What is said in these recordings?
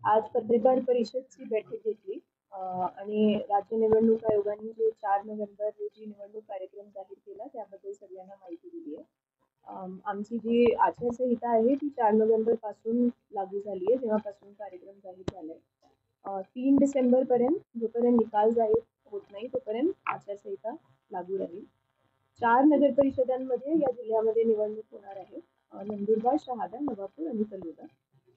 आज पत्रकार परिषदची बैठक घेतली आणि राज्य निवडणूक आयोगाने जे 4 नोव्हेंबर रोजी निवडणूक कार्यक्रम जाहीर केला त्याबद्दल सगळ्यांना माहिती दिली आहे. आमची जी आचारसंहिता आहे ती 4 नोव्हेंबर पासून लागू झाली आहे, जेव्हापासून कार्यक्रम जाहीर झालाय. 3 डिसेंबर पर्यंत जोपर्यंत निकाल जाहीर होत नाही तोपर्यंत आचारसंहिता लागू राहील. 4 नगर परिषदांमध्ये या जिल्ह्यामध्ये निवडणूक होणार आहे. नंदुरबार, शहादा, नवापूर आणि तलोदा.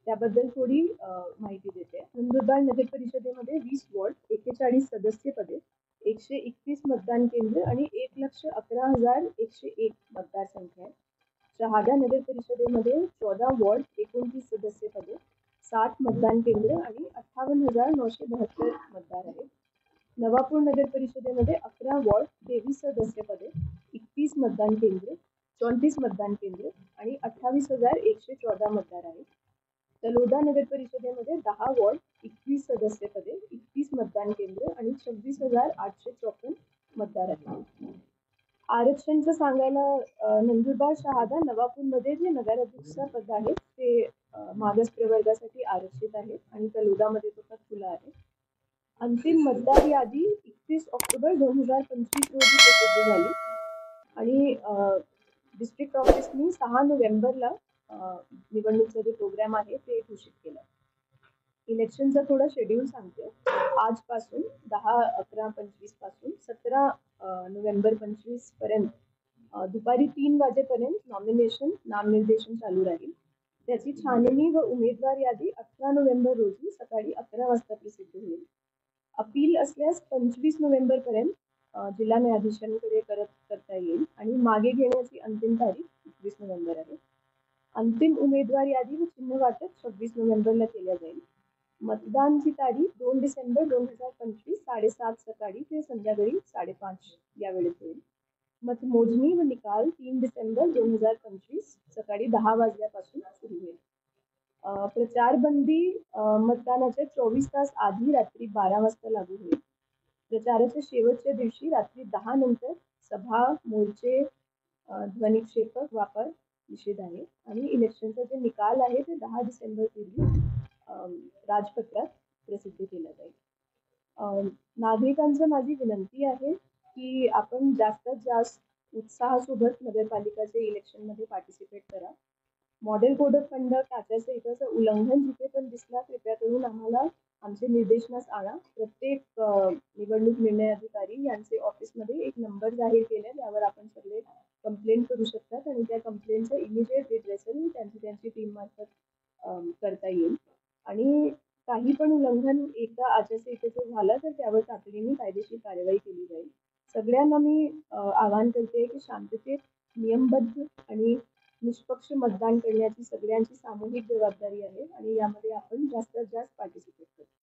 त्याबद्दल थोडी माहिती देते. नंदुरबार नगर परिषदेमध्ये 20 वॉर्ड, 41 सदस्य पदे, 131 मतदान केंद्र आणि 1,11,101 मतदारसंख्या आहे. शहादा नगर परिषदेमध्ये 14 वॉर्ड, 29 सदस्य पदे, 60 मतदान केंद्र आणि 58,972 मतदार आहेत. नवापूर नगर परिषदेमध्ये 11 वॉर्ड, 23 सदस्य पदे, 31 मतदान केंद्र, 34 मतदान केंद्र आणि 28,114 मतदार आहेत. तलोदा नगर परिषदेमध्ये 10 वॉर्ड, 21 सदस्य पदे, 31 मतदान केंद्र आणि 26,854 मतदार आहेत. आरक्षणचं सांगायला नंदुरबार, शहादा, नवापूरमध्ये जे नगराध्यक्ष पद आहे ते मागास प्रवर्गासाठी आरक्षित आहे आणि तलोदामध्ये तो पद खुला आहे. अंतिम मतदार यादी 31 ऑक्टोबर 2025 रोजी प्रसिद्ध झाली आणि डिस्ट्रिक्ट ऑफिसनी 6 नोव्हेंबरला निवडणूकचा जे प्रोग्राम आहे ते घोषित केलं. इलेक्शनचा थोडा शेड्यूल सांगते. आजपासून 10/11/25 पासून 17 नोव्हेंबर 25 पर्यंत दुपारी 3 वाजेपर्यंत नामनिर्देशन चालू राहील. त्याची छाननी व उमेदवार यादी 18 नोव्हेंबर रोजी सकाळी 11 वाजता प्रसिद्ध होईल. अपील असल्यास 25 नोव्हेंबर पर्यंत जिल्हा न्यायाधीशांकडे करता येईल आणि मागे घेण्याची अंतिम तारीख 21 नोव्हेंबर आहे. अंतिम उमेदवार यादी व चिन्ह वाटप 26 नोव्हेंबरला केल्या जाईल. मतदानची तारीख 2 डिसेंबर 2025 7:30 सकाळी ते संध्याकाळी 5:30 या वेळेत होईल. मतमोजणी व निकाल 3 डिसेंबर 2025 सकाळी 10 वाजल्यापासून सुरू होईल. प्रचारबंदी मतदानाच्या 24 तास आधी रात्री 12 वाजता लागू होईल. प्रचाराच्या शेवटच्या दिवशी रात्री 10 नंतर सभा, मोर्चे, ध्वनिक्षेपक वापर निषेध आहे आणि इलेक्शनचा जे निकाल आहे ते 10 डिसेंबर पूर्वी राजपत्रात प्रसिद्ध केला जाईल. नागरिकांचं माझी विनंती आहे की आपण जास्तीत जास्त उत्साहासोबत नगरपालिकाचे इलेक्शनमध्ये पार्टिसिपेट करा. मॉडेल कोड ऑफ कंडक्ट आचारसंहितेचं उल्लंघन जिथे पण दिसला कृपया करून आम्हाला आमचे निर्देशनास आणा. प्रत्येक निवडणूक निर्णय अधिकारी यांचे ऑफिसमध्ये एक नंबर जाहीर केला त्यावर आपण सगळे कंप्लेंट करू शकतात आणि त्या कंप्लेंटचं इमिजिएट रिड्रेसल त्यांची टीम मार्फत करता येईल. आणि काही पण उल्लंघन एकदा आचारसंहितेचं झालं तर त्यावर तातडीने कायदेशीर कार्यवाही केली जाईल. सगळ्यांना मी आवाहन करते की शांततेत, नियमबद्ध आणि निष्पक्ष मतदान करण्याची सगळ्यांची सामूहिक जबाबदारी आहे आणि यामध्ये आपण जास्तीत जास्त पार्टिसिपेट